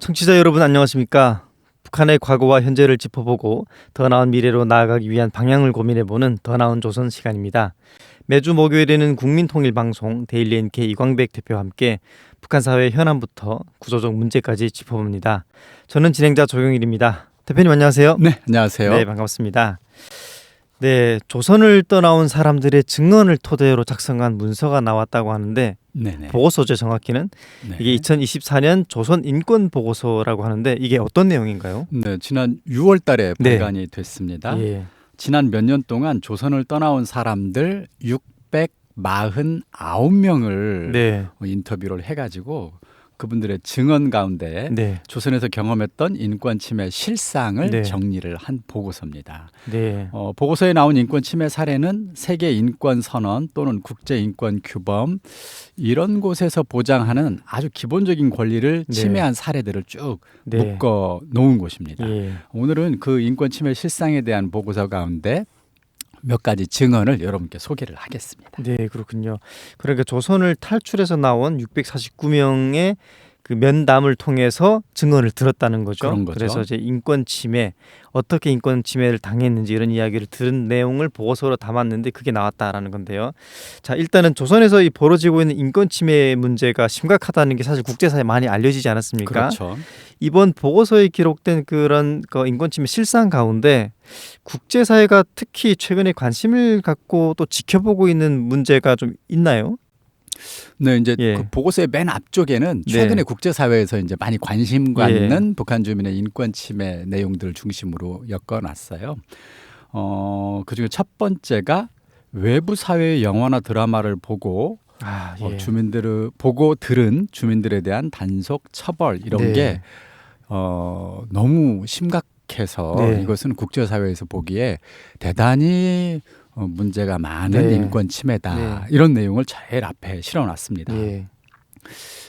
청취자 여러분 안녕하십니까? 북한의 과거와 현재를 짚어보고 더 나은 미래로 나아가기 위한 방향을 고민해보는 더 나은 조선 시간입니다. 매주 목요일에는 국민통일방송 데일리 NK 이광백 대표와 함께 북한 사회의 현안부터 구조적 문제까지 짚어봅니다. 저는 진행자 조경일입니다. 대표님 안녕하세요. 네, 안녕하세요. 네, 반갑습니다. 네, 조선을 떠나온 사람들의 증언을 토대로 작성한 문서가 나왔다고 하는데 네네. 보고서죠, 정확히는. 네. 이게 2024년 조선 인권 보고서라고 하는데 이게 어떤 내용인가요? 네, 지난 6월 달에 네. 발간이 됐습니다. 예. 지난 몇 년 동안 조선을 떠나온 사람들 649명을 네. 인터뷰를 해가지고 그분들의 증언 가운데 네. 조선에서 경험했던 인권 침해 실상을 네. 정리를 한 보고서입니다. 네. 보고서에 나온 인권 침해 사례는 세계 인권 선언 또는 국제 인권 규범 이런 곳에서 보장하는 아주 기본적인 권리를 네. 침해한 사례들을 쭉 네. 묶어 놓은 곳입니다. 예. 오늘은 그 인권 침해 실상에 대한 보고서 가운데 몇 가지 증언을 여러분께 소개를 하겠습니다. 네, 그렇군요. 그러니까 조선을 탈출해서 나온 649명의 그 면담을 통해서 증언을 들었다는 거죠. 그런 거죠. 그래서 이제 인권 침해, 어떻게 인권 침해를 당했는지 이런 이야기를 들은 내용을 보고서로 담았는데 그게 나왔다라는 건데요. 자, 일단은 조선에서 이 벌어지고 있는 인권 침해 문제가 심각하다는 게 사실 국제사회에 많이 알려지지 않았습니까? 그렇죠. 이번 보고서에 기록된 그런 인권 침해 실상 가운데 국제사회가 특히 최근에 관심을 갖고 또 지켜보고 있는 문제가 좀 있나요? 네, 이제 예. 그 보고서의 맨 앞쪽에는 네. 최근에 국제사회에서 이제 많이 관심 갖는 예. 북한 주민의 인권 침해 내용들을 중심으로 엮어놨어요. 그중에 첫 번째가 외부 사회의 영화나 드라마를 보고 예. 주민들을 보고 들은 주민들에 대한 단속 처벌 이런 네. 게 너무 심각해서 네. 이것은 국제사회에서 보기에 대단히 문제가 많은 네. 인권 침해다. 네. 이런 내용을 제일 앞에 실어놨습니다. 예.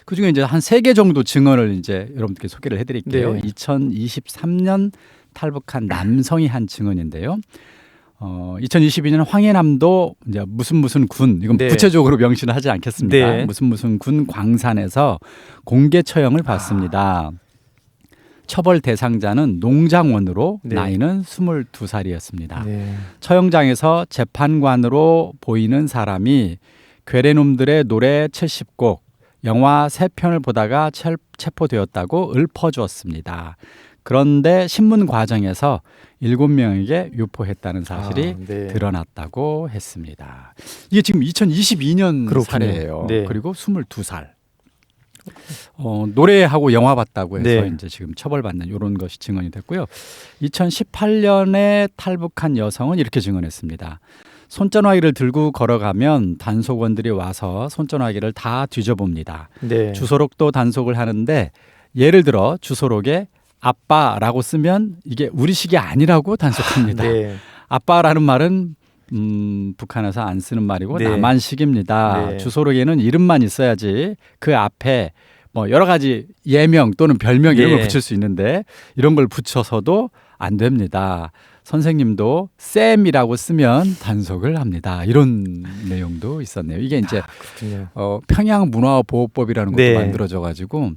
그중에 이제 한 3개 정도 증언을 이제 여러분들께 소개를 해드릴게요. 네. 2023년 탈북한 남성이 한 증언인데요. 2022년 황해남도 이제 무슨 군 이건 네. 구체적으로 명시는 하지 않겠습니다. 네. 무슨 군 광산에서 공개 처형을 받습니다. 처벌 대상자는 농장원으로 네. 나이는 22살이었습니다. 네. 처형장에서 재판관으로 보이는 사람이 괴뢰놈들의 노래 70곡, 영화 3편을 보다가 체포되었다고 읊어주었습니다. 그런데 신문 과정에서 7명에게 유포했다는 사실이 네. 드러났다고 했습니다. 이게 지금 2022년 그렇군요. 사례예요. 네. 그리고 22살. 노래하고 영화 봤다고 해서 네. 이제 지금 처벌받는 이런 것이 증언이 됐고요. 2018년에 탈북한 여성은 이렇게 증언했습니다. 손전화기를 들고 걸어가면 단속원들이 와서 손전화기를 다 뒤져봅니다. 네. 주소록도 단속을 하는데 예를 들어 주소록에 아빠라고 쓰면 이게 우리식이 아니라고 단속합니다. 네. 아빠라는 말은 북한에서 안 쓰는 말이고 네. 남한식입니다. 네. 주소록에는 이름만 있어야지 그 앞에 뭐 여러 가지 예명 또는 별명 이런 걸 예. 붙일 수 있는데 이런 걸 붙여서도 안 됩니다. 선생님도 쌤이라고 쓰면 단속을 합니다. 이런 내용도 있었네요. 이게 이제 그렇군요. 평양 문화보호법이라는 것도 네. 만들어져 가지고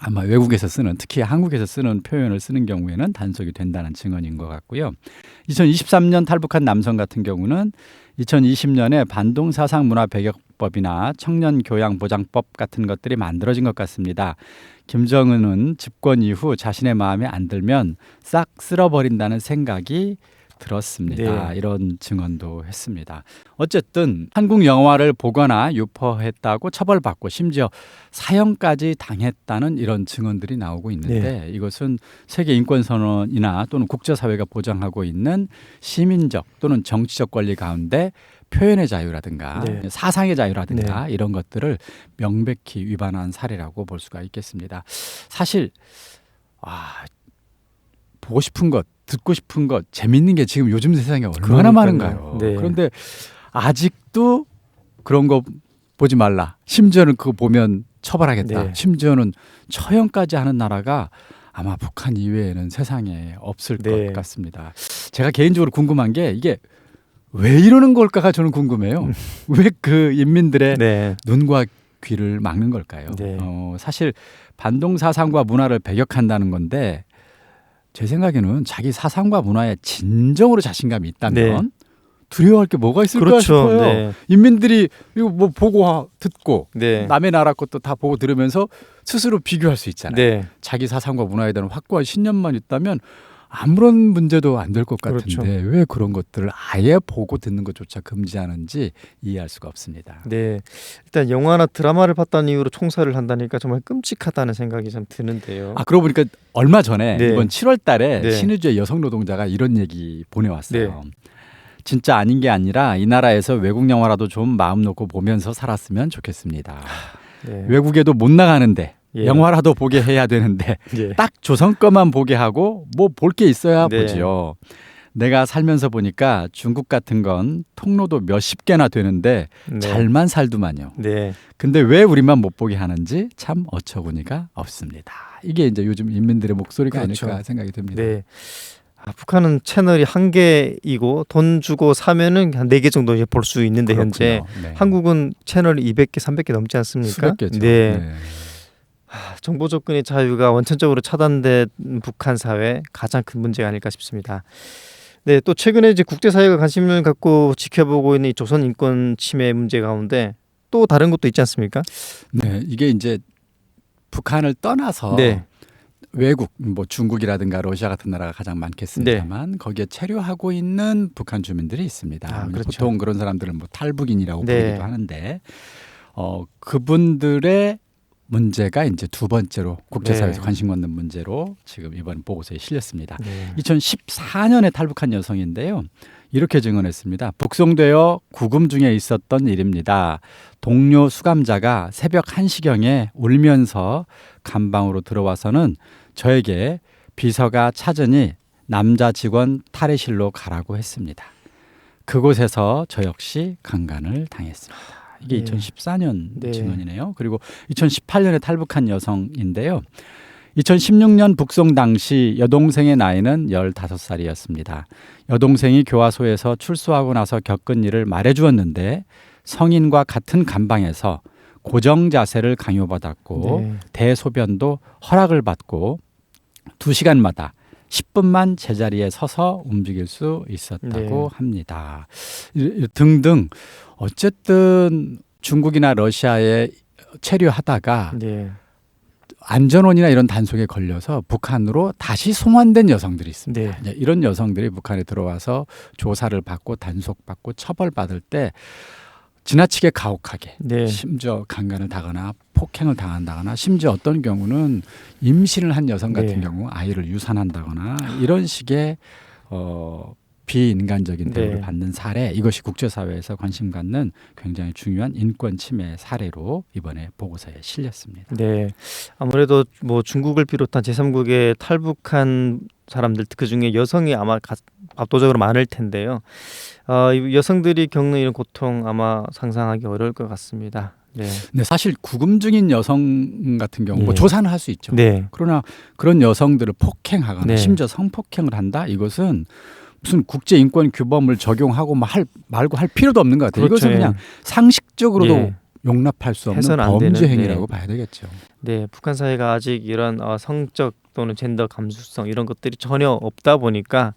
아마 외국에서 쓰는 특히 한국에서 쓰는 표현을 쓰는 경우에는 단속이 된다는 증언인 것 같고요. 2023년 탈북한 남성 같은 경우는 2020년에 반동사상문화배격법이나 청년교양보장법 같은 것들이 만들어진 것 같습니다. 김정은은 집권 이후 자신의 마음에 안 들면 싹 쓸어버린다는 생각이 들었습니다. 네. 이런 증언도 했습니다. 어쨌든 한국 영화를 보거나 유포했다고 처벌받고 심지어 사형까지 당했다는 이런 증언들이 나오고 있는데 이것은 세계 인권선언이나 또는 국제사회가 보장하고 있는 시민적 또는 정치적 권리 가운데 표현의 자유라든가 네. 사상의 자유라든가 이런 것들을 명백히 위반한 사례라고 볼 수가 있겠습니다. 사실 보고 싶은 것 듣고 싶은 것, 재밌는 게 지금 요즘 세상에 얼마나 많은가요? 네. 그런데 아직도 그런 거 보지 말라. 심지어는 그거 보면 처벌하겠다. 네. 심지어는 처형까지 하는 나라가 아마 북한 이외에는 세상에 없을 네. 것 같습니다. 제가 개인적으로 궁금한 게 이게 왜 이러는 걸까가 저는 궁금해요. 왜 그 인민들의 네. 눈과 귀를 막는 걸까요? 네. 사실 반동 사상과 문화를 배격한다는 건데 제 생각에는 자기 사상과 문화에 진정으로 자신감이 있다면 네. 두려워할 게 뭐가 있을까 그렇죠. 싶어요. 네. 인민들이 이거 뭐 보고 듣고 네. 남의 나라 것도 다 보고 들으면서 스스로 비교할 수 있잖아요. 네. 자기 사상과 문화에 대한 확고한 신념만 있다면 아무런 문제도 안 될 것 같은데 그렇죠. 왜 그런 것들을 아예 보고 듣는 것조차 금지하는지 이해할 수가 없습니다. 네. 일단 영화나 드라마를 봤다는 이유로 총살을 한다니까 정말 끔찍하다는 생각이 좀 드는데요. 그러고 보니까 얼마 전에 네. 이번 7월 달에 네. 신의주의 여성 노동자가 이런 얘기 보내왔어요. 진짜 아닌 게 아니라 이 나라에서 외국 영화라도 좀 마음 놓고 보면서 살았으면 좋겠습니다. 네. 외국에도 못 나가는데 예. 영화라도 보게 해야 되는데 예. 딱 조선 거만 보게 하고 뭐 볼 게 있어야 네. 보지요. 내가 살면서 보니까 중국 같은 건 통로도 몇십 개나 되는데 네. 잘만 살더만요. 네. 근데 왜 우리만 못 보게 하는지 참 어처구니가 없습니다. 이게 이제 요즘 인민들의 목소리가 그렇죠. 아닐까 생각이 듭니다. 네. 북한은 채널이 한 개이고 돈 주고 사면은 한 4개 정도 볼 수 있는데 현재 그렇군요. 네. 한국은 채널이 200개, 300개 넘지 않습니까? 수백 개죠. 네. 정보 접근의 자유가 원천적으로 차단된 북한 사회 가장 큰 문제가 아닐까 싶습니다. 네, 또 최근에 이제 국제사회가 관심을 갖고 지켜보고 있는 이 조선 인권 침해 문제 가운데 또 다른 것도 있지 않습니까? 네, 이게 이제 북한을 떠나서 네. 외국 뭐 중국이라든가 러시아 같은 나라가 가장 많겠습니다만 거기에 체류하고 있는 북한 주민들이 있습니다. 그렇죠. 보통 그런 사람들은 뭐 탈북인이라고 네. 부르기도 하는데 그분들의 문제가 이제 두 번째로 국제사회에서 네. 관심 갖는 문제로 지금 이번 보고서에 실렸습니다. 네. 2014년에 탈북한 여성인데요. 이렇게 증언했습니다. 북송되어 구금 중에 있었던 일입니다. 동료 수감자가 새벽 1시경에 울면서 감방으로 들어와서는 저에게 비서가 찾으니 남자 직원 탈의실로 가라고 했습니다. 그곳에서 저 역시 강간을 당했습니다. 이게 네. 2014년 네. 증언이네요. 그리고 2018년에 탈북한 여성인데요. 2016년 북송 당시 여동생의 나이는 15살이었습니다. 여동생이 교화소에서 출소하고 나서 겪은 일을 말해주었는데 성인과 같은 감방에서 고정 자세를 강요받았고 네. 대소변도 허락을 받고 2시간마다 10분만 제자리에 서서 움직일 수 있었다고 네. 합니다. 등등 어쨌든 중국이나 러시아에 체류하다가 네. 안전원이나 이런 단속에 걸려서 북한으로 다시 송환된 여성들이 있습니다. 네. 이제 이런 여성들이 북한에 들어와서 조사를 받고 단속받고 처벌받을 때 지나치게 가혹하게 네. 심지어 강간을 당하거나 폭행을 당한다거나 심지어 어떤 경우는 임신을 한 여성 같은 네. 경우 아이를 유산한다거나 이런 식의 비인간적인 대우를 네. 받는 사례, 이것이 국제사회에서 관심 갖는 굉장히 중요한 인권 침해 사례로 이번에 보고서에 실렸습니다. 네. 아무래도 뭐 중국을 비롯한 제3국에 탈북한 사람들 그중에 여성이 아마 압도적으로 많을 텐데요. 이 여성들이 겪는 이런 고통 아마 상상하기 어려울 것 같습니다. 네. 근데 사실 구금 중인 여성 같은 경우 뭐 예. 조사는 할 수 있죠. 네. 그러나 그런 여성들을 폭행하거나 네. 심지어 성폭행을 한다? 이것은 무슨 국제인권 규범을 적용하고 말고 할 필요도 없는 것 같아요. 그렇죠. 이것은 그냥 상식적으로도 예. 용납할 수 없는 해서는 안 범죄 되는, 행위라고 네. 봐야 되겠죠. 네, 북한 사회가 아직 이런 성적 또는 젠더 감수성 이런 것들이 전혀 없다 보니까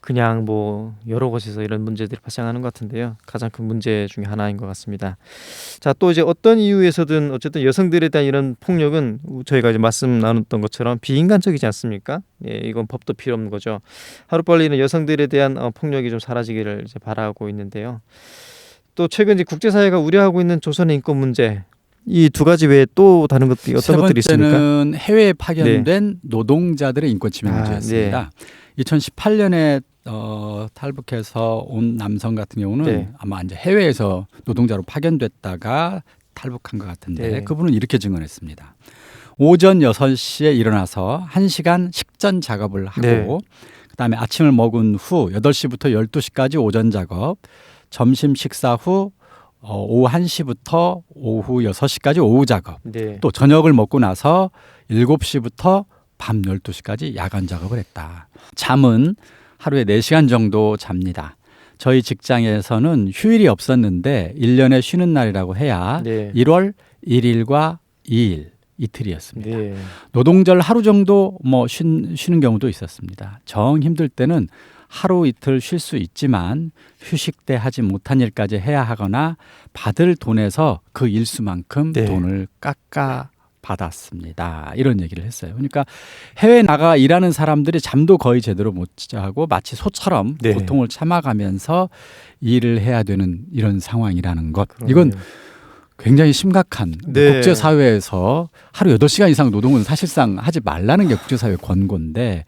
그냥 뭐 여러 곳에서 이런 문제들이 발생하는 것 같은데요. 가장 큰 문제 중에 하나인 것 같습니다. 자, 또 이제 어떤 이유에서든 어쨌든 여성들에 대한 이런 폭력은 저희가 이제 말씀 나눴던 것처럼 비인간적이지 않습니까? 예, 이건 법도 필요 없는 거죠. 하루빨리 이런 여성들에 대한 폭력이 좀 사라지기를 이제 바라고 있는데요. 또 최근 이제 국제사회가 우려하고 있는 조선의 인권 문제 이 두 가지 외에 또 다른 것들이 어떤 것들이 세 있습니까? 번째는 해외에 파견된 노동자들의 인권 침해 문제였습니다. 2018년에 탈북해서 온 남성 같은 경우는 네. 아마 이제 해외에서 노동자로 파견됐다가 탈북한 것 같은데 네. 그분은 이렇게 증언했습니다. 오전 6시에 일어나서 1시간 식전 작업을 하고 네. 그다음에 아침을 먹은 후 8시부터 12시까지 오전 작업, 점심 식사 후 오후 1시부터 오후 6시까지 오후 작업, 네. 또 저녁을 먹고 나서 7시부터 밤 12시까지 야간 작업을 했다. 잠은 하루에 4시간 정도 잡니다. 저희 직장에서는 휴일이 없었는데 1년에 쉬는 날이라고 해야 네. 1월, 1일과 2일 이틀이었습니다. 네. 노동절 하루 정도 뭐 쉬는 경우도 있었습니다. 정 힘들 때는 하루 이틀 쉴 수 있지만 휴식 때 하지 못한 일까지 해야 하거나 받을 돈에서 그 일수만큼 네. 돈을 깎아 받았습니다. 이런 얘기를 했어요. 그러니까 해외 나가 일하는 사람들이 잠도 거의 제대로 못 자고 마치 소처럼 네. 고통을 참아가면서 일을 해야 되는 이런 상황이라는 것. 그러네요. 이건 굉장히 심각한 네. 국제사회에서 하루 8시간 이상 노동은 사실상 하지 말라는 게 국제사회 권고인데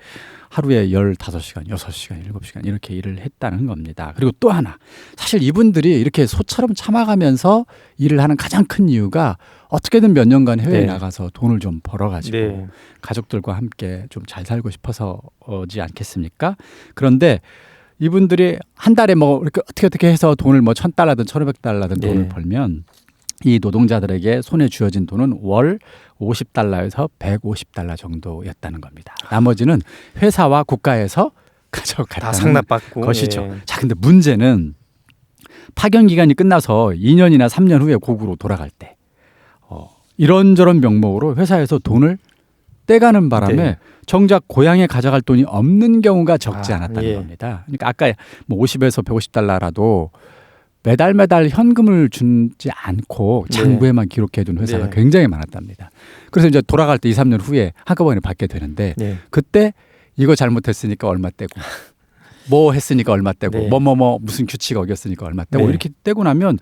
하루에 15시간, 6시간, 7시간 이렇게 일을 했다는 겁니다. 그리고 또 하나, 사실 이분들이 이렇게 소처럼 참아가면서 일을 하는 가장 큰 이유가 어떻게든 몇 년간 해외에 네. 나가서 돈을 좀 벌어가지고 네. 가족들과 함께 좀 잘 살고 싶어서지 않겠습니까? 그런데 이분들이 한 달에 뭐 이렇게 어떻게 해서 돈을 뭐 $1,000든 $1,500든 네. 돈을 벌면 이 노동자들에게 손에 쥐어진 돈은 월 $50에서 $150 정도였다는 겁니다. 나머지는 회사와 국가에서 다 가져갔다는 상납받고 것이죠. 예. 자, 근데 문제는 파견 기간이 끝나서 2년이나 3년 후에 고국으로 돌아갈 때 이런저런 명목으로 회사에서 돈을 떼가는 바람에 네. 정작 고향에 가져갈 돈이 없는 경우가 적지 않았다는 예. 겁니다. 그러니까 아까 뭐 $50에서 $150라도 매달 현금을 주지 않고 네. 장부에만 기록해둔 회사가 네. 굉장히 많았답니다. 그래서 이제 돌아갈 때 2, 3년 후에 한꺼번에 받게 되는데 네. 그때 이거 잘못했으니까 얼마 떼고 뭐 했으니까 얼마 떼고 네. 뭐 무슨 규칙 어겼으니까 얼마 떼고 네. 이렇게 떼고 나면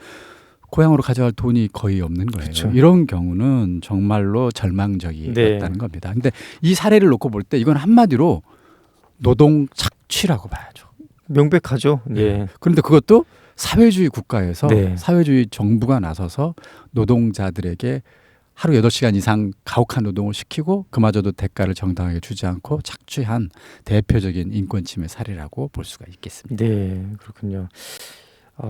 고향으로 가져갈 돈이 거의 없는 거예요. 그렇죠. 이런 경우는 정말로 절망적이었다는 네. 겁니다. 근데 이 사례를 놓고 볼 때 이건 한마디로 노동 착취라고 봐야죠. 명백하죠. 네. 그런데 그것도 사회주의 국가에서 네. 사회주의 정부가 나서서 노동자들에게 하루 8시간 이상 가혹한 노동을 시키고 그마저도 대가를 정당하게 주지 않고 착취한 대표적인 인권 침해 사례라고 볼 수가 있겠습니다. 네, 그렇군요.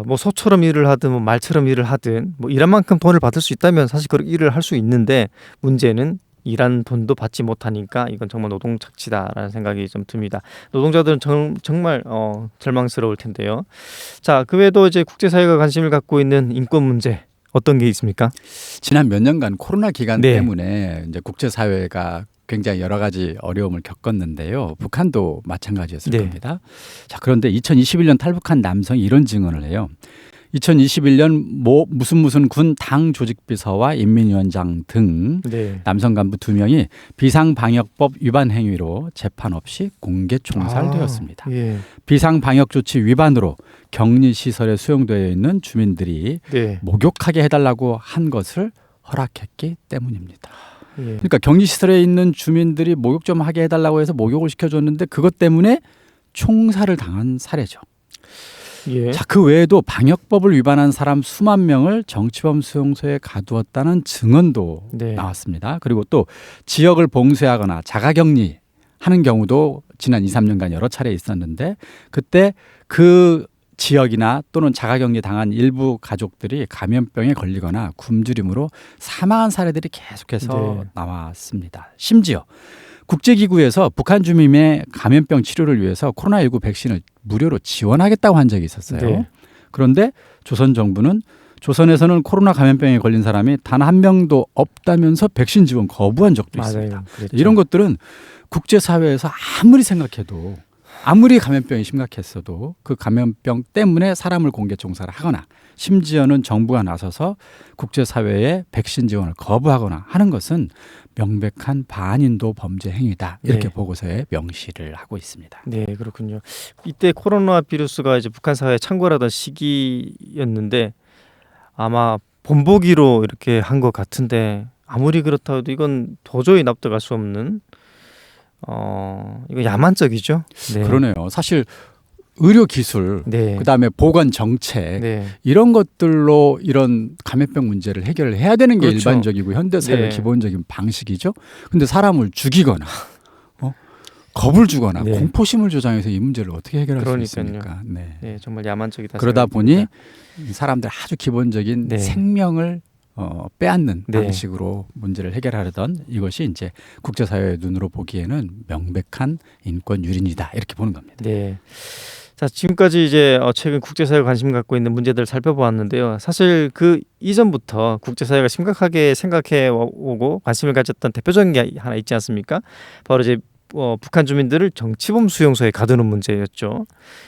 뭐 소처럼 일을 하든 뭐 말처럼 일을 하든 뭐 일한 만큼 돈을 받을 수 있다면 사실 그렇게 일을 할 수 있는데 문제는 일한 돈도 받지 못하니까 이건 정말 노동 착취다라는 생각이 좀 듭니다. 노동자들은 정말 절망스러울 텐데요. 자, 그 외에도 이제 국제사회가 관심을 갖고 있는 인권 문제 어떤 게 있습니까? 지난 몇 년간 코로나 기간 네. 때문에 이제 국제사회가 굉장히 여러 가지 어려움을 겪었는데요. 북한도 마찬가지였을 네. 겁니다. 자, 그런데 2021년 탈북한 남성이 이런 증언을 해요. 2021년 무슨 군 당 조직비서와 인민위원장 등 네. 남성 간부 2명이 비상방역법 위반 행위로 재판 없이 공개 총살되었습니다. 예. 비상방역조치 위반으로 격리시설에 수용되어 있는 주민들이 네. 목욕하게 해달라고 한 것을 허락했기 때문입니다. 예. 그러니까 격리시설에 있는 주민들이 목욕 좀 하게 해달라고 해서 목욕을 시켜줬는데 그것 때문에 총살을 당한 사례죠. 예. 자, 그 외에도 방역법을 위반한 사람 수만 명을 정치범 수용소에 가두었다는 증언도 네. 나왔습니다. 그리고 또 지역을 봉쇄하거나 자가격리 하는 경우도 지난 2, 3년간 여러 차례 있었는데 그때 그 지역이나 또는 자가격리 당한 일부 가족들이 감염병에 걸리거나 굶주림으로 사망한 사례들이 계속해서 네. 나왔습니다. 심지어 국제기구에서 북한 주민의 감염병 치료를 위해서 코로나19 백신을 무료로 지원하겠다고 한 적이 있었어요. 네. 그런데 조선 정부는 조선에서는 코로나 감염병에 걸린 사람이 단 한 명도 없다면서 백신 지원 거부한 적도 있습니다. 맞아요. 그랬죠. 이런 것들은 국제사회에서 아무리 생각해도 아무리 감염병이 심각했어도 그 감염병 때문에 사람을 공개 총살을 하거나 심지어는 정부가 나서서 국제사회에 백신 지원을 거부하거나 하는 것은 명백한 반인도 범죄 행위다. 이렇게 네. 보고서에 명시를 하고 있습니다. 네, 그렇군요. 이때 코로나 바이러스가 이제 북한 사회에 창궐하던 시기였는데 아마 본보기로 이렇게 한 것 같은데 아무리 그렇다 해도 이건 도저히 납득할 수 없는 이거 야만적이죠. 네. 그러네요. 사실 의료 기술, 네. 그다음에 보건 정책 네. 이런 것들로 이런 감염병 문제를 해결을 해야 되는 게 그렇죠. 일반적이고 현대 사회의 네. 기본적인 방식이죠. 근데 사람을 죽이거나 겁을 주거나 네. 공포심을 조장해서 이 문제를 어떻게 해결할 그러니까요. 수 있습니까? 네. 네, 정말 야만적이다. 그러다 생각이 보니 듭니다. 사람들 아주 기본적인 네. 생명을 빼앗는 네. 방식으로 문제를 해결하려던 이것이 이제 국제사회의 눈으로 보기에는 명백한 인권 유린이다 이렇게 보는 겁니다. 네. 자, 지금까지 이제 최근 국제사회가 관심 갖고 있는 문제들을 살펴보았는데요. 사실 그 이전부터 국제사회가 심각하게 생각해 오고 관심을 가졌던 대표적인 게 하나 있지 않습니까? 바로 이제 북한 주민들을 정치범 수용소에 가두는 문제였죠.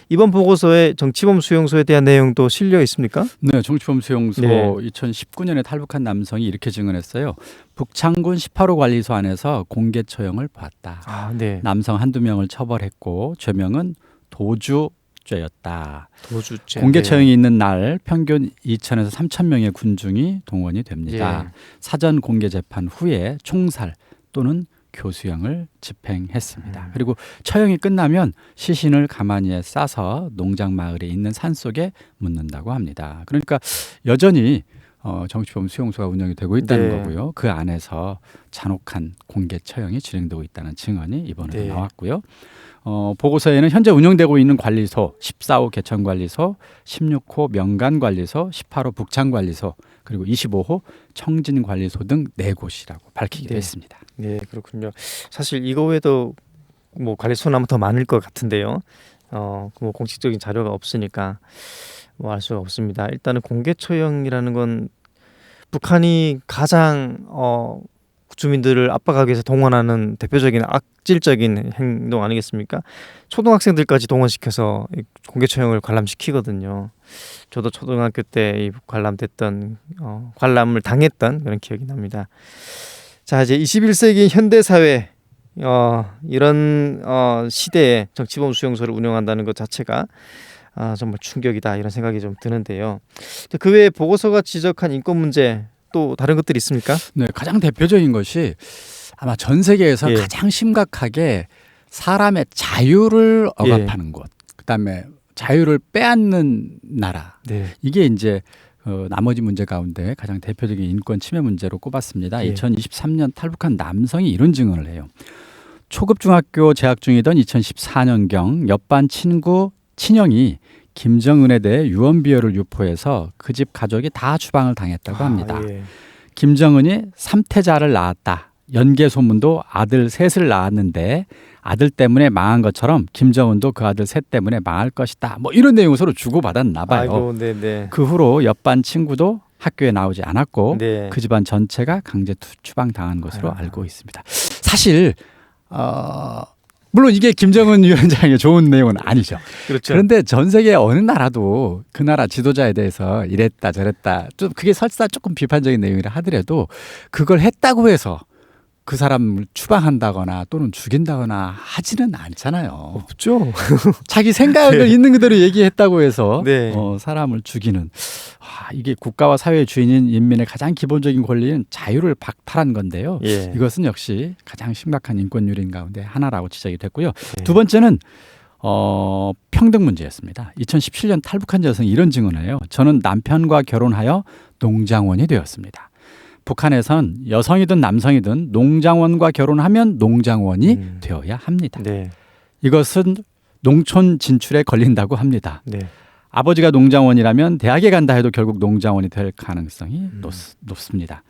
이번 보고서에 정치범 수용소에 대한 내용도 실려 있습니까? 네, 정치범 수용소 네. 2019년에 탈북한 남성이 이렇게 증언했어요. 북창군 18호 관리소 안에서 공개 처형을 보았다. 아, 네. 남성 한두 명을 처벌했고 죄명은 도주죄였다. 도주죄. 공개 네. 처형이 있는 날 평균 2,000에서 3,000명의 군중이 동원이 됩니다. 예. 사전 공개 재판 후에 총살 또는 교수형을 집행했습니다. 그리고 처형이 끝나면 시신을 가마니에 싸서 농장 마을에 있는 산속에 묻는다고 합니다. 그러니까 여전히 정치범 수용소가 운영이 되고 있다는 네. 거고요. 그 안에서 잔혹한 공개 처형이 진행되고 있다는 증언이 이번에도 네. 나왔고요. 보고서에는 현재 운영되고 있는 관리소 14호 개천관리소, 16호 명간관리소, 18호 북창관리소 그리고 25호 청진관리소 등 4곳이라고 밝히기도 네. 했습니다. 네, 그렇군요. 사실 이거 외에도 뭐 관리소는 아마 더 많을 것 같은데요. 뭐 공식적인 자료가 없으니까 뭐 알 수가 없습니다. 일단은 공개 처형이라는 건 북한이 가장 주민들을 압박하기 위해서 동원하는 대표적인 악질적인 행동 아니겠습니까? 초등학생들까지 동원시켜서 이 공개 처형을 관람시키거든요. 저도 초등학교 때 이 관람됐던 관람을 당했던 그런 기억이 납니다. 자, 이제 21세기 현대 사회 이런 시대에 정치범 수용소를 운영한다는 것 자체가 정말 충격이다 이런 생각이 좀 드는데요. 그 외에 보고서가 지적한 인권 문제 또 다른 것들이 있습니까? 네, 가장 대표적인 것이 아마 전 세계에서 예. 가장 심각하게 사람의 자유를 억압하는 곳, 그다음에 자유를 빼앗는 나라. 네. 이게 이제 나머지 문제 가운데 가장 대표적인 인권 침해 문제로 꼽았습니다. 예. 2023년 탈북한 남성이 이런 증언을 해요. 초급 중학교 재학 중이던 2014년경 옆반 친형이 김정은에 대해 유언비어를 유포해서 그 집 가족이 다 추방을 당했다고 합니다. 예. 김정은이 3태자를 낳았다. 연계 소문도 아들 셋을 낳았는데 아들 때문에 망한 것처럼 김정은도 그 아들 셋 때문에 망할 것이다. 뭐 이런 내용을 서로 주고받았나 봐요. 아이고, 네네. 그 후로 옆반 친구도 학교에 나오지 않았고 네. 그 집안 전체가 강제 추방당한 것으로 아유. 알고 있습니다. 사실 물론 이게 김정은 위원장의 좋은 내용은 아니죠. 그렇죠. 그런데 전 세계 어느 나라도 그 나라 지도자에 대해서 이랬다 저랬다 좀 그게 설사 조금 비판적인 내용이라 하더라도 그걸 했다고 해서 그 사람을 추방한다거나 또는 죽인다거나 하지는 않잖아요. 없죠. 자기 생각을 네. 있는 그대로 얘기했다고 해서 네. 사람을 죽이는 이게 국가와 사회의 주인인 인민의 가장 기본적인 권리인 자유를 박탈한 건데요. 예. 이것은 역시 가장 심각한 인권 유린 가운데 하나라고 지적이 됐고요. 네. 두 번째는 평등 문제였습니다. 2017년 탈북한 여성이 이런 증언을 해요. 저는 남편과 결혼하여 농장원이 되었습니다. 북한에선 여성이든 남성이든 농장원과 결혼하면 농장원이 되어야 합니다. 네. 이것은 농촌 진출에 걸린다고 합니다. 네. 아버지가 농장원이라면 대학에 간다 해도 결국 농장원이 될 가능성이 높습니다.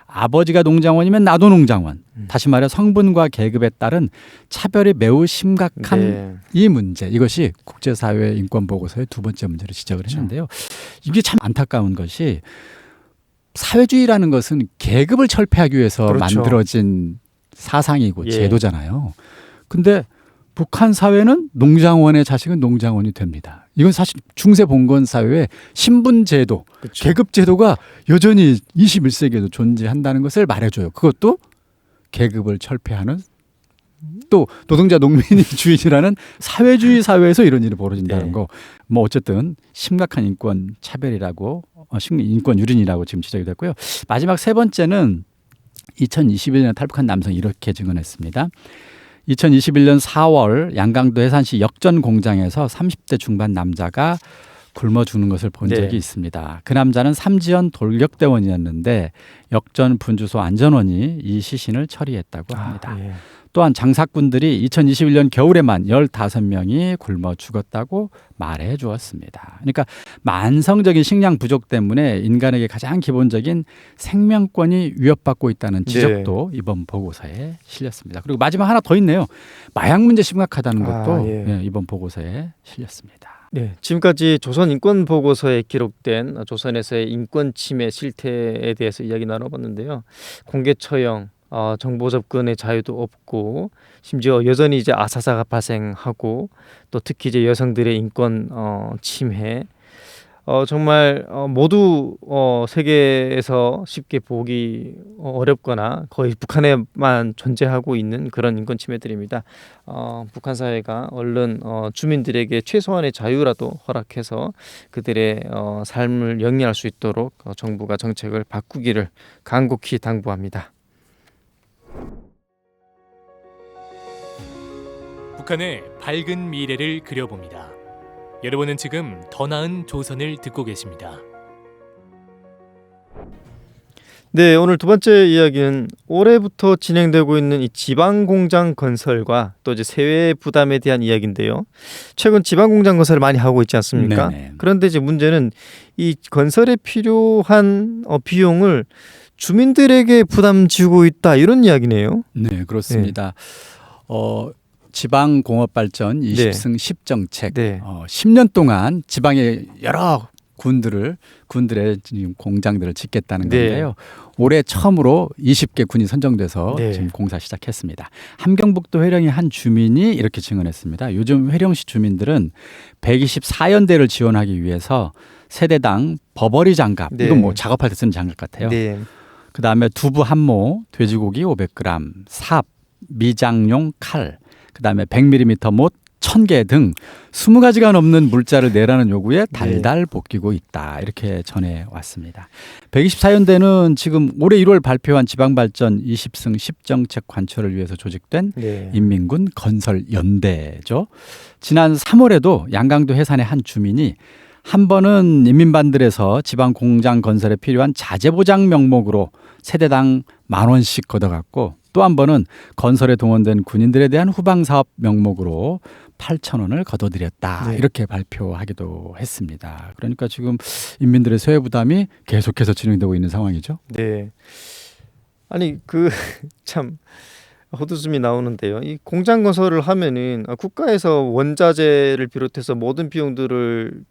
아버지가 농장원이면 나도 농장원. 다시 말해 성분과 계급에 따른 차별이 매우 심각한 네. 이 문제. 이것이 국제사회 인권보고서의 두 번째 문제로 지적을 했는데요. 이게 참 안타까운 것이 사회주의라는 것은 계급을 철폐하기 위해서 그렇죠. 만들어진 사상이고 예. 제도잖아요. 근데 북한 사회는 농장원의 자식은 농장원이 됩니다. 이건 사실 중세 봉건 사회의 신분 제도, 그렇죠. 계급 제도가 여전히 21세기에도 존재한다는 것을 말해줘요. 그것도 계급을 철폐하는 또 노동자 농민이 주인이라는 사회주의 사회에서 이런 일이 벌어진다는 네. 거. 뭐 어쨌든 심각한 인권 차별이라고 인권 유린이라고 지금 지적이 됐고요. 마지막 세 번째는 2021년에 탈북한 남성이 이렇게 증언했습니다. 2021년 4월 양강도 해산시 역전 공장에서 30대 중반 남자가 굶어 죽는 것을 본 네. 적이 있습니다. 그 남자는 삼지연 돌격대원이었는데 역전 분주소 안전원이 이 시신을 처리했다고 합니다. 예. 또한 장사꾼들이 2021년 겨울에만 15명이 굶어 죽었다고 말해 주었습니다. 그러니까 만성적인 식량 부족 때문에 인간에게 가장 기본적인 생명권이 위협받고 있다는 지적도 이번 보고서에 실렸습니다. 그리고 마지막 하나 더 있네요. 마약 문제 심각하다는 것도 이번 보고서에 실렸습니다. 네, 지금까지 조선 인권 보고서에 기록된 조선에서의 인권 침해 실태에 대해서 이야기 나눠봤는데요. 공개 처형, 정보 접근의 자유도 없고, 심지어 여전히 이제 아사사가 발생하고, 또 특히 이제 여성들의 인권 침해, 정말 모두 세계에서 쉽게 보기 어렵거나 거의 북한에만 존재하고 있는 그런 인권 침해들입니다. 북한 사회가 얼른 주민들에게 최소한의 자유라도 허락해서 그들의 삶을 영위할 수 있도록 정부가 정책을 바꾸기를 간곡히 당부합니다. 북한의 밝은 미래를 그려봅니다. 여러분은 지금 더 나은 조선을 듣고 계십니다. 네, 오늘 두 번째 이야기는 올해부터 진행되고 있는 이 지방 공장 건설과 또 이제 세외 부담에 대한 이야기인데요. 최근 지방 공장 건설을 많이 하고 있지 않습니까? 네네. 그런데 이제 문제는 이 건설에 필요한 비용을 주민들에게 부담 지고 있다, 이런 이야기네요. 네, 그렇습니다. 지방공업발전 20승 10정책, 네. 10년 동안 지방의 여러 군들의 지금 공장들을 짓겠다는 네. 건데요. 올해 처음으로 20개 군이 선정돼서 네. 지금 공사 시작했습니다. 함경북도 회령의 한 주민이 이렇게 증언했습니다. 요즘 회령시 주민들은 124연대를 지원하기 위해서 세대당 버버리 장갑, 네. 이건 뭐 작업할 때 쓰는 장갑 같아요. 네. 그다음에 두부 한 모, 돼지고기 500g, 삽, 미장용 칼, 그다음에 100mm 못 1000개 등 20가지가 넘는 물자를 내라는 요구에 달달 볶이고 있다, 이렇게 전해왔습니다. 124연대는 지금 올해 1월 발표한 지방발전 20승 10정책 관철을 위해서 조직된 네. 인민군 건설연대죠. 지난 3월에도 양강도 해산의 한 주민이 한 번은 인민반들에서 지방 공장 건설에 필요한 자재보장 명목으로 세대당 10,000원씩 걷어갔고, 또 한 번은 건설에 동원된 군인들에 대한 후방사업 명목으로 8,000원을 걷어들였다, 네. 이렇게 발표하기도 했습니다. 그러니까 지금 인민들의 세외 부담이 계속해서 진행되고 있는 상황이죠. 네. 아니 참 헛웃음이 나오는데요. 이 공장 건설을 하면은 국가에서 원자재를 비롯해서 모든 비용들을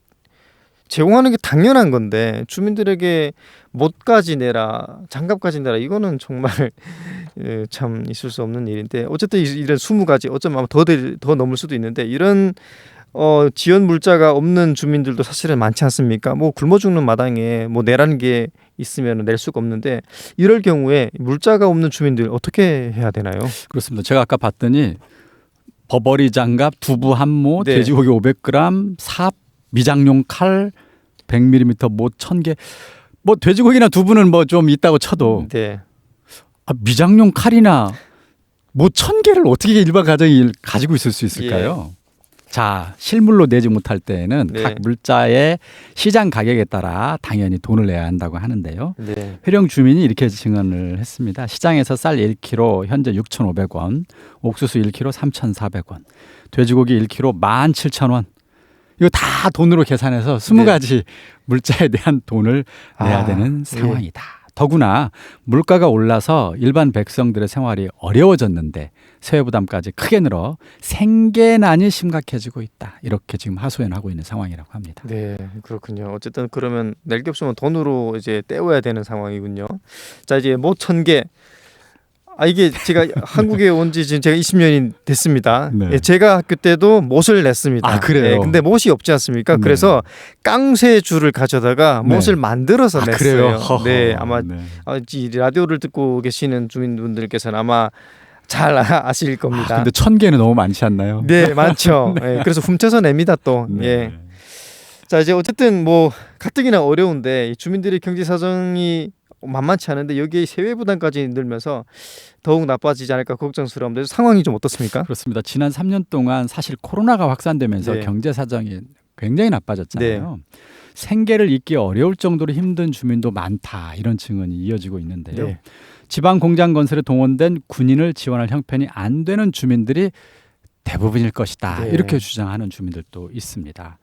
제공하는 게 당연한 건데, 주민들에게 못까지 내라, 장갑까지 내라, 이거는 정말 참 있을 수 없는 일인데, 어쨌든 이런 20가지, 어쩌면 아마 더 넘을 수도 있는데, 이런 지원 물자가 없는 주민들도 사실은 많지 않습니까? 뭐 굶어 죽는 마당에 뭐 내라는 게 있으면 낼 수가 없는데, 이럴 경우에 물자가 없는 주민들 어떻게 해야 되나요? 그렇습니다. 제가 아까 봤더니 버버리 장갑, 두부 한 모, 네. 돼지고기 500g, 삽, 미장용 칼, 100mm 못 1000개. 뭐 돼지고기나 두부는 뭐 좀 있다고 쳐도 네. 미장용 칼이나 못 1000개를 어떻게 일반 가정이 가지고 있을 수 있을까요? 자, 실물로 내지 못할 때에는 네. 각 물자의 시장 가격에 따라 당연히 돈을 내야 한다고 하는데요. 네. 회령 주민이 이렇게 증언을 했습니다. 시장에서 쌀 1kg 현재 6,500원, 옥수수 1kg 3,400원, 돼지고기 1kg 17,000원. 이거 다 돈으로 계산해서 20가지 물자에 대한 돈을 내야 되는 상황이다. 더구나 물가가 올라서 일반 백성들의 생활이 어려워졌는데 세외 부담까지 크게 늘어 생계난이 심각해지고 있다, 이렇게 지금 하소연하고 있는 상황이라고 합니다. 네, 그렇군요. 어쨌든 그러면 낼 게 없으면 돈으로 이제 때워야 되는 상황이군요. 자, 이제 못 1000개. 이게 제가 한국에 온 지 지금 제가 20년이 됐습니다. 네. 예, 제가 학교 때도 못을 냈습니다. 아, 그래요? 예, 근데 못이 없지 않습니까? 네. 그래서 깡쇠줄을 가져다가 네. 못을 만들어서 냈어요. 그래요? 네, 아마 네. 이 라디오를 듣고 계시는 주민분들께서는 아마 잘 아실 겁니다. 근데 1000개는 너무 많지 않나요? 네, 많죠. 예, 그래서 훔쳐서 냅니다 또. 네. 예. 자, 이제 어쨌든 뭐 가뜩이나 어려운데 이 주민들의 경제 사정이 만만치 않은데 여기에 세외 부담까지 늘면서 더욱 나빠지지 않을까 걱정스러운데, 상황이 좀 어떻습니까? 그렇습니다. 지난 3년 동안 사실 코로나가 확산되면서 네. 경제 사정이 굉장히 나빠졌잖아요. 생계를 잇기 어려울 정도로 힘든 주민도 많다. 이런 증언이 이어지고 있는데요. 네. 지방 공장 건설에 동원된 군인을 지원할 형편이 안 되는 주민들이 대부분일 것이다. 네. 이렇게 주장하는 주민들도 있습니다.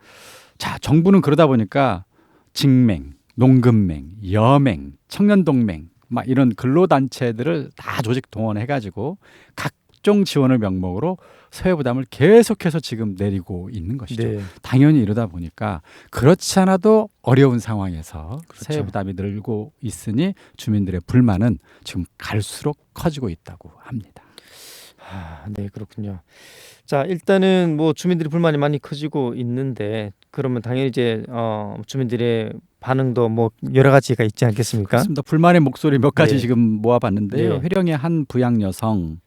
자, 정부는 그러다 보니까 직맹, 농금맹, 여맹, 청년동맹 막 이런 근로단체들을 다 조직 동원해가지고 각종 지원을 명목으로 세외 부담을 계속해서 지금 내리고 있는 것이죠. 네. 당연히 이러다 보니까 그렇지 않아도 어려운 상황에서 그렇죠. 세외 부담이 늘고 있으니 주민들의 불만은 지금 갈수록 커지고 있다고 합니다. 네, 그렇군요. 자, 일단은 뭐 주민들의 불만이 많이 커지고 있는데 그러면 당연히 이제 주민들의 반응도 뭐 여러 가지가 있지 않겠습니까? 그렇습니다. 불만의 목소리 몇 가지 네. 지금 모아봤는데요. 네. 회령의 한 부양 여성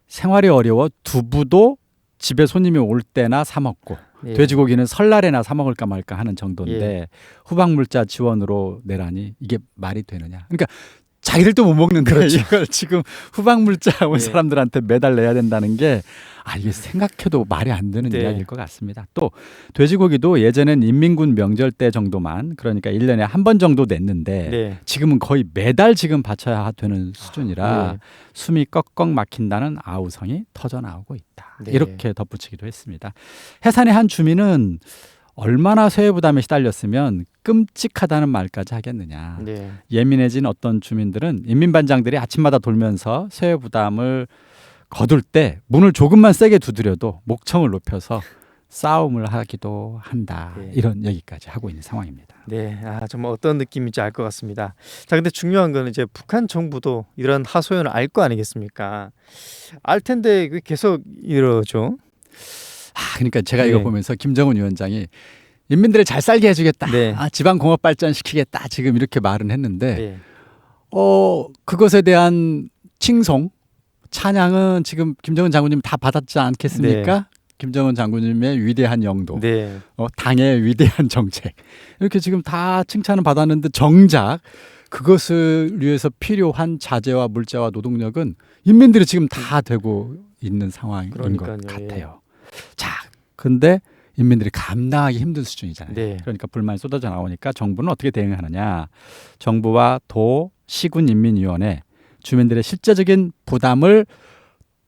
생활이 어려워 두부도 집에 손님이 올 때나 사 먹고 네. 돼지고기는 설날에나 사 먹을까 말까 하는 정도인데 예. 후방물자 지원으로 내라니 이게 말이 되느냐? 그러니까 자기들도 못 먹는데 그렇죠. 이걸 지금 후방물자 온 예. 사람들한테 매달 내야 된다는 게 이게 생각해도 말이 안 되는 네. 이야기일 것 같습니다. 또 돼지고기도 예전엔 인민군 명절 때 정도만 그러니까 1년에 한 번 정도 냈는데 네. 지금은 거의 매달 지금 바쳐야 되는 수준이라 네. 숨이 꺽꺽 막힌다는 아우성이 터져 나오고 있다. 네. 이렇게 덧붙이기도 했습니다. 해산의 한 주민은 얼마나 세외 부담에 시달렸으면 끔찍하다는 말까지 하겠느냐. 네. 예민해진 어떤 주민들은 인민반장들이 아침마다 돌면서 세외 부담을 거둘 때 문을 조금만 세게 두드려도 목청을 높여서 싸움을 하기도 한다. 네. 이런 얘기까지 하고 있는 상황입니다. 네, 정말 어떤 느낌인지 알 것 같습니다. 자, 근데 중요한 거는 이제 북한 정부도 이런 하소연을 알 거 아니겠습니까? 알 텐데 왜 계속 이러죠? 그러니까 제가 네. 이거 보면서 김정은 위원장이 인민들을 잘 살게 해주겠다. 네. 지방 공업 발전시키겠다. 지금 이렇게 말은 했는데 네. 그것에 대한 칭송, 찬양은 지금 김정은 장군님 다 받았지 않겠습니까? 김정은 장군님의 위대한 영도, 네. 당의 위대한 정책 이렇게 지금 다 칭찬을 받았는데 정작 그것을 위해서 필요한 자재와 물자와 노동력은 인민들이 지금 다 되고 있는 상황인 그러니까요. 것 같아요. 자, 근데 인민들이 감당하기 힘든 수준이잖아요. 네. 그러니까 불만이 쏟아져 나오니까 정부는 어떻게 대응하느냐? 정부와 도, 시군 인민위원회 주민들의 실제적인 부담을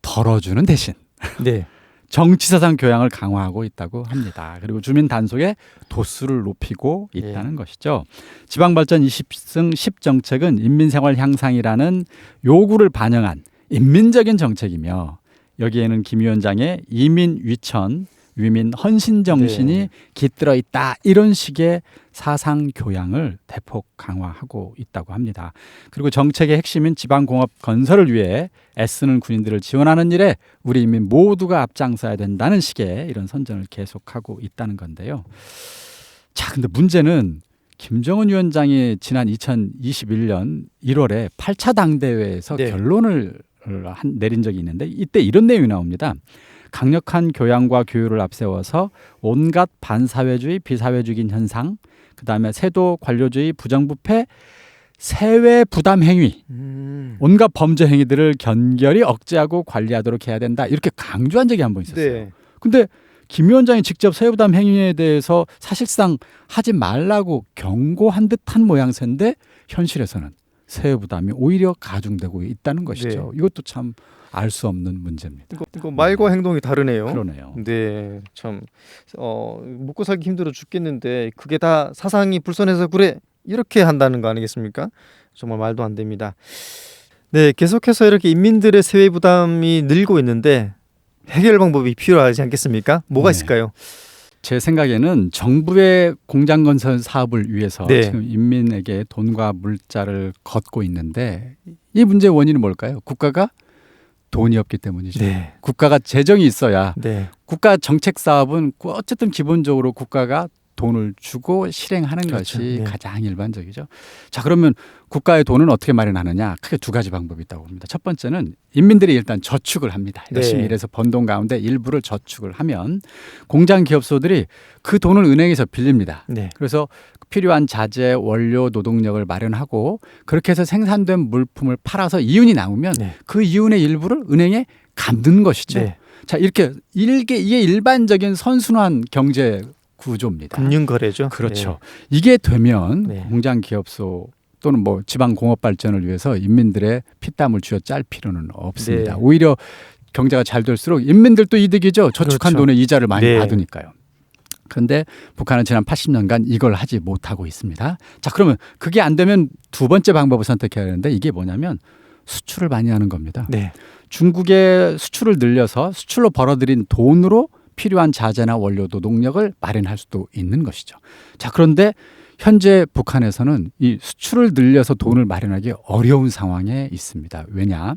덜어주는 대신 네. 정치사상 교양을 강화하고 있다고 합니다. 그리고 주민 단속의 도수를 높이고 있다는 것이죠. 지방발전 20승 10정책은 인민생활 향상이라는 요구를 반영한 인민적인 정책이며 여기에는 김 위원장의 이민 위천, 위민 헌신 정신이 네. 깃들어 있다. 이런 식의 사상 교양을 대폭 강화하고 있다고 합니다. 그리고 정책의 핵심인 지방공업 건설을 위해 애쓰는 군인들을 지원하는 일에 우리 인민 모두가 앞장서야 된다는 식의 이런 선전을 계속하고 있다는 건데요. 자, 근데 문제는 김정은 위원장이 지난 2021년 1월에 8차 당대회에서 네. 결론을 내린 적이 있는데 이때 이런 내용이 나옵니다. 강력한 교양과 교육을 앞세워서 온갖 반사회주의, 비사회주의인 현상, 그다음에 세도 관료주의, 부정부패, 세외 부담 행위, 온갖 범죄 행위들을 견결히 억제하고 관리하도록 해야 된다. 이렇게 강조한 적이 한 번 있었어요. 네. 근데 김 위원장이 직접 세외 부담 행위에 대해서 사실상 하지 말라고 경고한 듯한 모양새인데 현실에서는 세외 부담이 오히려 가중되고 있다는 것이죠. 네. 이것도 참 알 수 없는 문제입니다. 이거 말과 행동이 다르네요. 그러네요. 네, 참 먹고 살기 힘들어 죽겠는데 그게 다 사상이 불선해서 그래 이렇게 한다는 거 아니겠습니까? 정말 말도 안 됩니다. 네, 계속해서 이렇게 인민들의 세외 부담이 늘고 있는데 해결 방법이 필요하지 않겠습니까? 뭐가 네. 있을까요? 제 생각에는 정부의 공장 건설 사업을 위해서 네. 지금 인민에게 돈과 물자를 걷고 있는데 이 문제의 원인은 뭘까요? 국가가 돈이 없기 때문이죠. 네, 국가가 재정이 있어야 네, 국가 정책 사업은 어쨌든 기본적으로 국가가 돈을 주고 실행하는 그렇죠. 것이 네. 가장 일반적이죠. 자, 그러면 국가의 돈은 어떻게 마련하느냐? 크게 두 가지 방법이 있다고 봅니다. 첫 번째는 인민들이 일단 저축을 합니다. 열심히 네. 일해서 번 돈 가운데 일부를 저축을 하면 공장 기업소들이 그 돈을 은행에서 빌립니다. 네, 그래서 필요한 자재, 원료, 노동력을 마련하고 그렇게 해서 생산된 물품을 팔아서 이윤이 나오면 네. 그 이윤의 일부를 은행에 갚는 것이죠. 네. 자, 이게 일반적인 선순환 경제 구조입니다. 금융거래죠. 그렇죠. 이게 되면 네. 공장 기업소 또는 뭐 지방 공업 발전을 위해서 인민들의 피땀을 쥐어 짤 필요는 없습니다. 네. 오히려 경제가 잘 될수록 인민들도 이득이죠. 저축한 그렇죠. 돈의 이자를 많이 네. 받으니까요. 그런데 북한은 지난 80년간 이걸 하지 못하고 있습니다. 자, 그러면 그게 안 되면 두 번째 방법을 선택해야 하는데 이게 뭐냐면 수출을 많이 하는 겁니다. 네. 중국의 수출을 늘려서 수출로 벌어들인 돈으로 필요한 자재나 원료 노동력을 마련할 수도 있는 것이죠. 자, 그런데 현재 북한에서는 이 수출을 늘려서 돈을 마련하기 어려운 상황에 있습니다. 왜냐?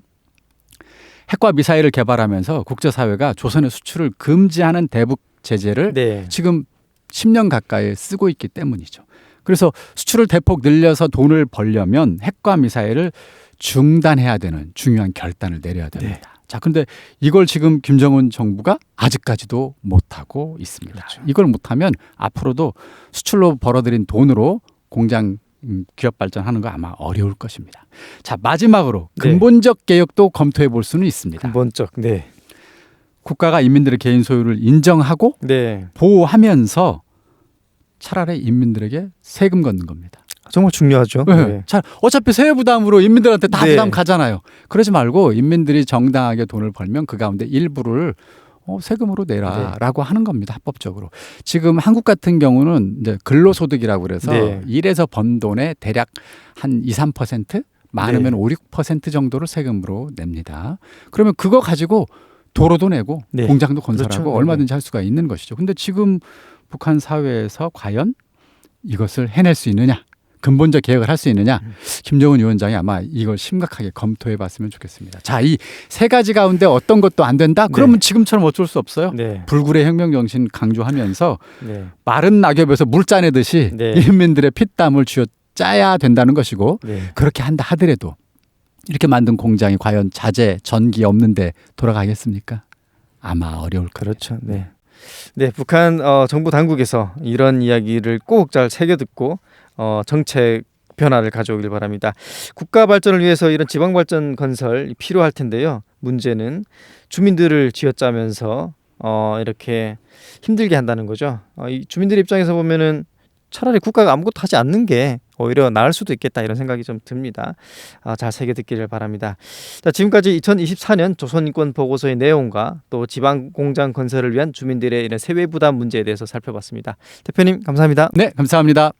핵과 미사일을 개발하면서 국제사회가 조선의 수출을 금지하는 대북 제재를 네. 지금 10년 가까이 쓰고 있기 때문이죠. 그래서 수출을 대폭 늘려서 돈을 벌려면 핵과 미사일을 중단해야 되는 중요한 결단을 내려야 됩니다. 네. 자, 근데 이걸 지금 김정은 정부가 아직까지도 못하고 있습니다. 그렇죠. 이걸 못하면 앞으로도 수출로 벌어들인 돈으로 공장 기업 발전하는 거 아마 어려울 것입니다. 자, 마지막으로 네. 근본적 개혁도 검토해 볼 수는 있습니다. 근본적. 네. 국가가 인민들의 개인 소유를 인정하고 네. 보호하면서 차라리 인민들에게 세금 걷는 겁니다. 정말 중요하죠. 네. 자, 어차피 세외 부담으로 인민들한테 다 네. 부담 가잖아요. 그러지 말고 인민들이 정당하게 돈을 벌면 그 가운데 일부를 세금으로 내라라고 하는 겁니다. 합법적으로. 지금 한국 같은 경우는 이제 근로소득이라고 그래서 네. 일해서 번 돈의 대략 한 2, 3% 많으면 네. 5, 6% 정도를 세금으로 냅니다. 그러면 그거 가지고 도로도 내고 네. 공장도 건설하고 그렇죠. 얼마든지 할 수가 있는 것이죠. 근데 지금 북한 사회에서 과연 이것을 해낼 수 있느냐? 근본적 개혁을 할 수 있느냐? 김정은 위원장이 아마 이걸 심각하게 검토해 봤으면 좋겠습니다. 자, 이 세 가지 가운데 어떤 것도 안 된다? 그러면 지금처럼 어쩔 수 없어요. 네. 불굴의 혁명 정신 강조하면서 네. 마른 낙엽에서 물 짜내듯이 네. 인민들의 피땀을 쥐어 짜야 된다는 것이고 네. 그렇게 한다 하더라도 이렇게 만든 공장이 과연 자재, 전기 없는데 돌아가겠습니까? 아마 어려울 거예요. 그렇죠. 네. 네, 북한 정부 당국에서 이런 이야기를 꼭 잘 새겨 듣고 정책 변화를 가져오길 바랍니다. 국가 발전을 위해서 이런 지방 발전 건설 필요할 텐데요. 문제는 주민들을 쥐어짜면서 이렇게 힘들게 한다는 거죠. 이 주민들 입장에서 보면은 차라리 국가가 아무것도 하지 않는 게 오히려 나을 수도 있겠다 이런 생각이 좀 듭니다. 잘 새겨 듣기를 바랍니다. 자, 지금까지 2024년 조선인권 보고서의 내용과 또 지방 공장 건설을 위한 주민들의 이런 세외 부담 문제에 대해서 살펴봤습니다. 대표님 감사합니다. 네, 감사합니다.